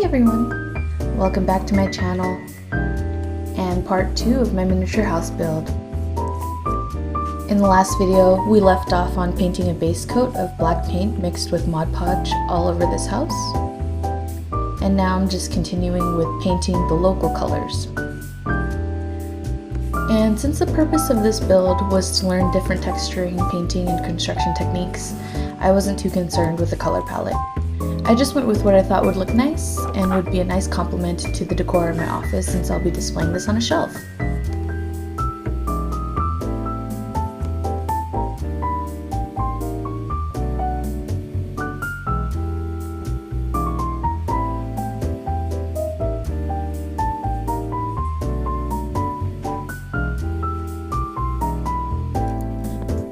Hey everyone! Welcome back to my channel and part 2 of my miniature house build. In the last video, we left off on painting a base coat of black paint mixed with Mod Podge all over this house. And now I'm just continuing with painting the local colors. And since the purpose of this build was to learn different texturing, painting, and construction techniques, I wasn't too concerned with the color palette. I just went with what I thought would look nice and would be a nice complement to the decor in my office since I'll be displaying this on a shelf.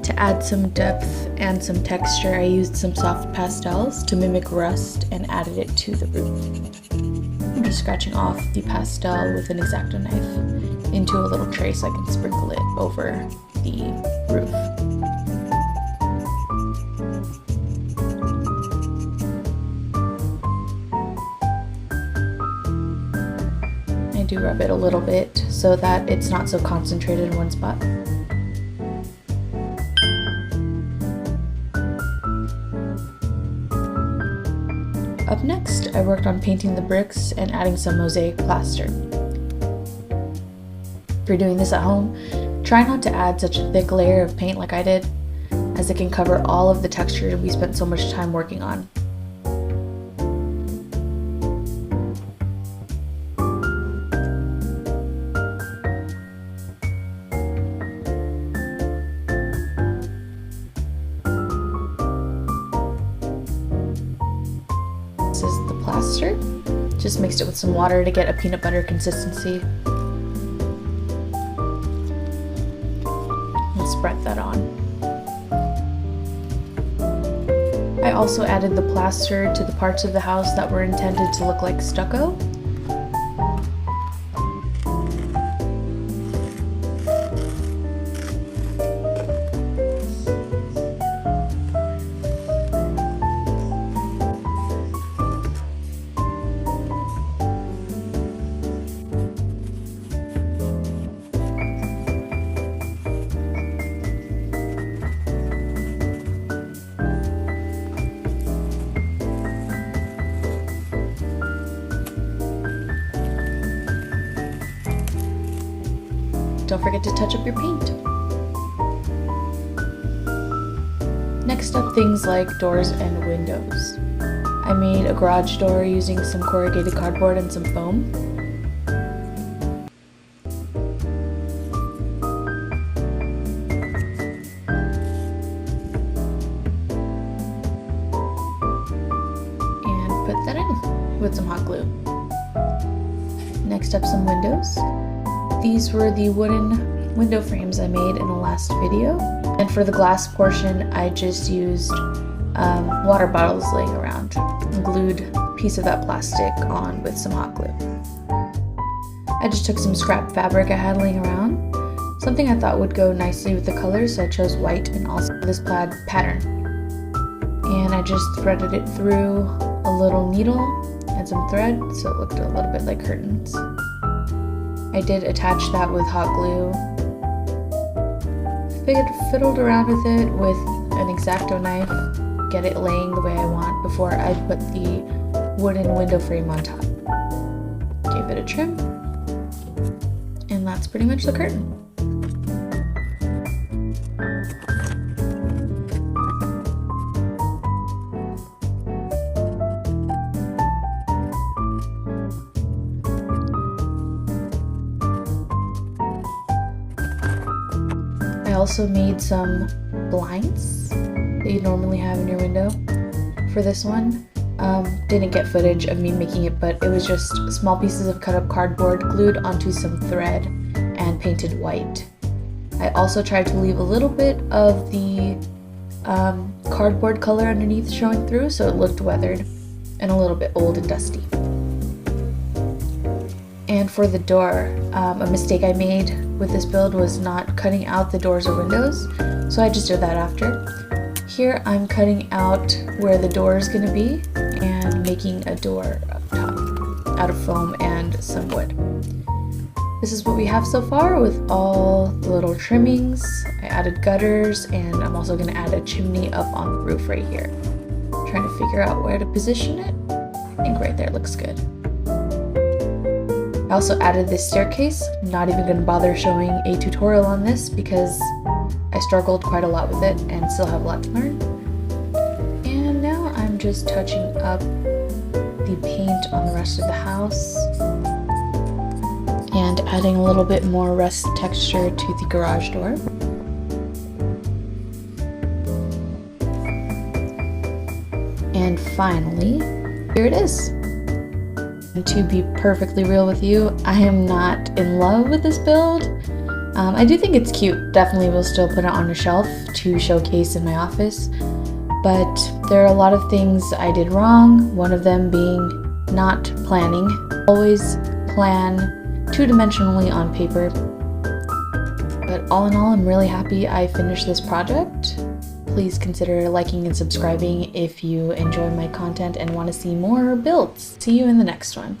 To add some depth and some texture, I used some soft pastels to mimic rust and added it to the roof. I'm just scratching off the pastel with an X-Acto knife into a little tray so I can sprinkle it over the roof. I do rub it a little bit so that it's not so concentrated in one spot. Up next, I worked on painting the bricks and adding some mosaic plaster. If you're doing this at home, try not to add such a thick layer of paint like I did, as it can cover all of the texture we spent so much time working on. This is the plaster. Just mixed it with some water to get a peanut butter consistency. And spread that on. I also added the plaster to the parts of the house that were intended to look like stucco. Don't forget to touch up your paint. Next up, things like doors and windows. I made a garage door using some corrugated cardboard and some foam. And put that in with some hot glue. Next up, some windows. These were the wooden window frames I made in the last video. And for the glass portion, I just used water bottles laying around and glued a piece of that plastic on with some hot glue. I just took some scrap fabric I had laying around, something I thought would go nicely with the colors, so I chose white and also this plaid pattern. And I just threaded it through a little needle and some thread so it looked a little bit like curtains. I did attach that with hot glue, fiddled around with it with an X-Acto knife, get it laying the way I want before I put the wooden window frame on top. Gave it a trim, and that's pretty much the curtain. I also made some blinds that you normally have in your window. For this one, didn't get footage of me making it, but it was just small pieces of cut up cardboard glued onto some thread and painted white. I also tried to leave a little bit of the cardboard color underneath showing through so it looked weathered and a little bit old and dusty. And for the door, a mistake I made with this build was not cutting out the doors or windows, so I just did that after. Here I'm cutting out where the door is going to be and making a door up top. out of foam and some wood. This is what we have so far with all the little trimmings. I added gutters, and I'm also going to add a chimney up on the roof right here. Trying to figure out where to position it. I think right there looks good. I also added this staircase. I'm not even going to bother showing a tutorial on this because I struggled quite a lot with it and still have a lot to learn. And now I'm just touching up the paint on the rest of the house and adding a little bit more rust texture to the garage door. And finally, here it is. And to be perfectly real with you, I am not in love with this build. I do think it's cute. Definitely will still put it on a shelf to showcase in my office. But there are a lot of things I did wrong. One of them being not planning. Always plan two-dimensionally on paper. But all in all, I'm really happy I finished this project. Please consider liking and subscribing if you enjoy my content and want to see more builds. See you in the next one.